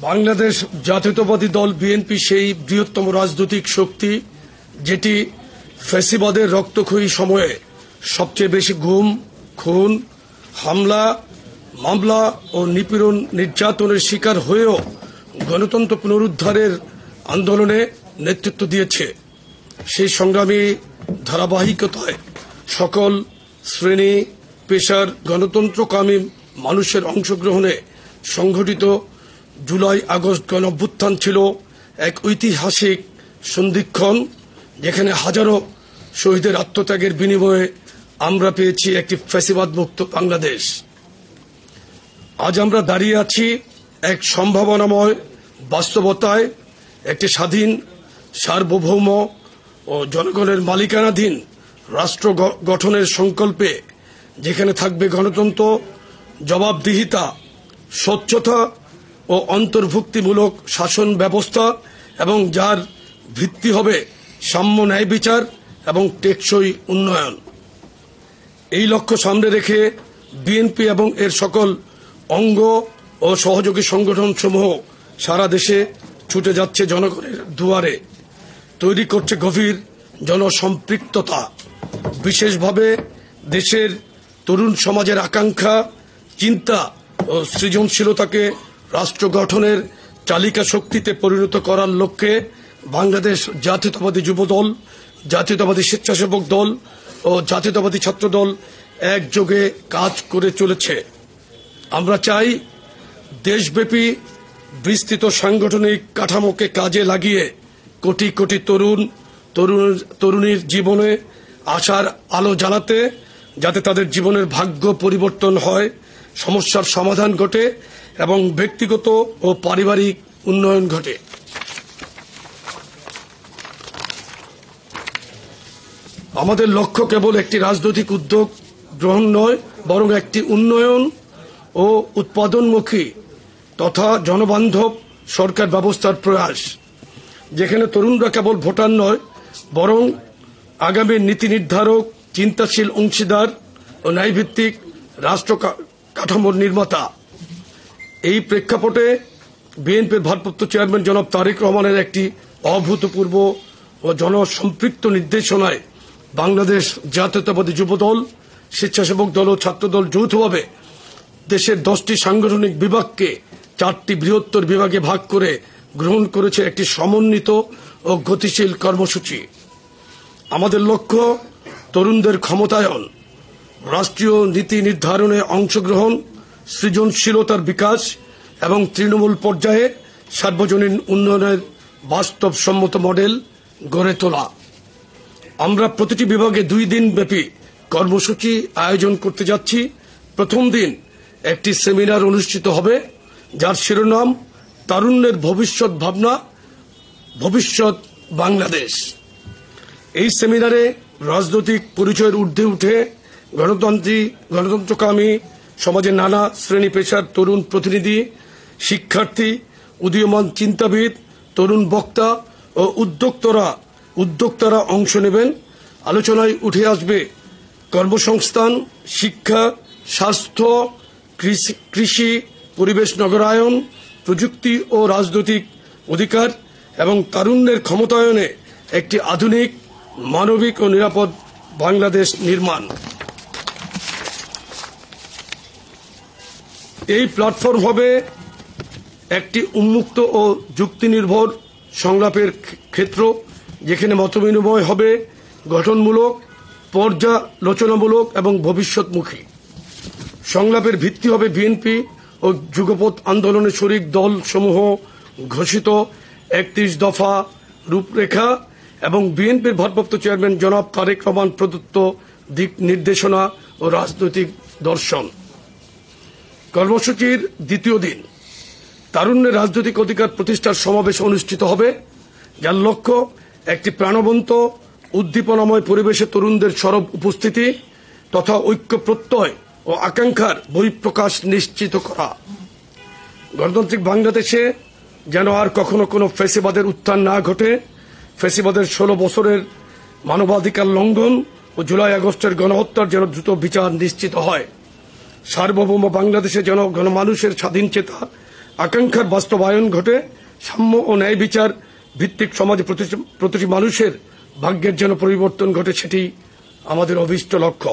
বাংলাদেশ জাতীয়তাবাদী দল বিএনপি সেই বৃহত্তম রাজনৈতিক শক্তি যেটি ফ্যাসিবাদের রক্তক্ষয়ী সময়ে সবচেয়ে বেশি গুম, খুন, হামলা, মামলা ও নিপীড়ন নির্যাতনের শিকার হয়েও গণতন্ত্র পুনরুদ্ধারের আন্দোলনে নেতৃত্ব দিয়েছে। সেই সংগ্রামী ধারাবাহিকতায় সকল শ্রেণী পেশার গণতন্ত্রকামী মানুষের অংশগ্রহণে সংঘটিত জুলাই আগস্ট গণঅভ্যুত্থান ছিল এক ঐতিহাসিক সন্ধিক্ষণ, যেখানে হাজারো শহীদের আত্মত্যাগের বিনিময়ে আমরা পেয়েছি একটি ফ্যাসিবাদ মুক্ত বাংলাদেশ। আজ আমরা দাঁড়িয়ে আছি এক সম্ভাবনাময় বাস্তবতায়, একটি স্বাধীন, সার্বভৌম ও জনগণের মালিকানাধীন রাষ্ট্র গঠনের সংকল্পে, যেখানে থাকবে গণতন্ত্র, জবাবদিহিতা, স্বচ্ছতা ও অন্তর্ভুক্তিমূলক শাসন ব্যবস্থা এবং যার ভিত্তি হবে সাম্য, ন্যায় বিচার এবং টেকসই উন্নয়ন। এই লক্ষ্য সামনে রেখে বিএনপি এবং এর সকল অঙ্গ ও সহযোগী সংগঠনসমূহ সারা দেশে ছুটে যাচ্ছে জনগণের দুয়ারে, তৈরি করছে গভীর জনসম্পৃক্ততা। বিশেষভাবে দেশের তরুণ সমাজের আকাঙ্ক্ষা, চিন্তা ও সৃজনশীলতাকে রাষ্ট্র গঠনের চালিকা শক্তিতে পরিণত করার লক্ষ্যে বাংলাদেশ জাতীয়তাবাদী যুবদল, জাতীয়তাবাদী স্বেচ্ছাসেবক দল ও জাতীয়তাবাদী ছাত্রদল একযোগে কাজ করে চলেছে। আমরা চাই দেশব্যাপী বিস্তৃত সাংগঠনিক কাঠামোকে কাজে লাগিয়ে কোটি কোটি তরুণীর জীবনে আশার আলো জ্বালাতে, যাতে তাদের জীবনের ভাগ্য পরিবর্তন হয়, সমস্যার সমাধান ঘটে এবং ব্যক্তিগত ও পারিবারিক উন্নয়ন ঘটে। আমাদের লক্ষ্য কেবল একটি রাজনৈতিক উদ্যোগ গ্রহণ নয়, বরং একটি উন্নয়ন ও উৎপাদনমুখী তথা জনবান্ধব সরকার ব্যবস্থার প্রয়াস, যেখানে তরুণরা কেবল ভোটার নয়, বরং আগামী নীতি নির্ধারক, চিন্তাশীল অংশীদার ও ন্যায়ভিত্তিক রাষ্ট্র কাঠামোর নির্মাতা। এই প্রেক্ষাপটে বিএনপির ভারপ্রাপ্ত চেয়ারম্যান জনাব তারেক রহমানের একটি অভূতপূর্ব ও জনসম্পৃক্ত নির্দেশনায় বাংলাদেশ জাতীয়তাবাদী যুবদল, স্বেচ্ছাসেবক দল ও ছাত্রদল যৌথভাবে দেশের 10টি সাংগঠনিক বিভাগকে 4টি বৃহত্তর বিভাগে ভাগ করে গ্রহণ করেছে একটি সমন্বিত ও গতিশীল কর্মসূচি। আমাদের লক্ষ্য তরুণদের ক্ষমতায়ন, রাষ্ট্রীয় নীতি নির্ধারণে অংশগ্রহণ, সৃজনশীলতার বিকাশ এবং তৃণমূল পর্যায়ে সার্বজনীন উন্নয়নের বাস্তবসম্মত মডেল গড়ে তোলা। আমরা প্রতিটি বিভাগে 2 দিন ব্যাপী কর্মসূচি আয়োজন করতে যাচ্ছি। প্রথম দিন একটি সেমিনার অনুষ্ঠিত হবে, যার শিরোনাম তারুণ্যের ভবিষ্যৎ ভাবনা, ভবিষ্যৎ বাংলাদেশ। এই সেমিনারে রাজনৈতিক পরিচয়ের ঊর্ধ্বে উঠে গণতন্ত্রকামী সমাজের নানা শ্রেণী পেশার তরুণ প্রতিনিধি, শিক্ষার্থী, উদীয়মান চিন্তাবিদ, তরুণ বক্তা ও উদ্যোক্তারা অংশ নেবেন। আলোচনায় উঠে আসবে কর্মসংস্থান, শিক্ষা, স্বাস্থ্য, কৃষি, পরিবেশ, নগরায়ন, প্রযুক্তি ও রাজনৈতিক অধিকার এবং তারুণ্যের ক্ষমতায়নে একটি আধুনিক, মানবিক ও নিরাপদ বাংলাদেশ নির্মাণ। এই প্ল্যাটফর্ম হবে একটি উন্মুক্ত ও যুক্তিনির্ভর সংলাপের ক্ষেত্র, যেখানে মতবিনিময় হবে গঠনমূলক, পর্যালোচনামূলক এবং ভবিষ্যৎমুখী। সংলাপের ভিত্তি হবে বিএনপি ও যুগপৎ আন্দোলনে শরিক দলসমূহ ঘোষিত 31 দফা রূপরেখা এবং বিএনপির ভারপ্রাপ্ত চেয়ারম্যান জনাব তারেক রহমান প্রদত্ত দিক নির্দেশনা ও রাজনৈতিক দর্শন। কর্মসূচির দ্বিতীয় দিন তারুণ্যের রাজনৈতিক অধিকার প্রতিষ্ঠার সমাবেশ অনুষ্ঠিত হবে, যার লক্ষ্য একটি প্রাণবন্ত, উদ্দীপনাময় পরিবেশে তরুণদের সরব উপস্থিতি তথা ঐক্য প্রত্যয় ও আকাঙ্ক্ষার বহিঃপ্রকাশ নিশ্চিত করা। গণতান্ত্রিক বাংলাদেশে যেন আর কখনো কোনো ফ্যাসিবাদের উত্থান না ঘটে, ফ্যাসিবাদের 16 বছরের মানবাধিকার লঙ্ঘন ও জুলাই আগস্টের গণহত্যার যেন দ্রুত বিচার নিশ্চিত হয়। সার্বভৌম বাংলাদেশে যেন গণমানুষের স্বাধীন চেতা আকাঙ্ক্ষার বাস্তবায়ন ঘটে, সাম্য ও ন্যায় বিচার ভিত্তিক সমাজে প্রতিটি মানুষের ভাগ্যের যেন পরিবর্তন ঘটে, সেটি আমাদের অভীষ্ট লক্ষ্য।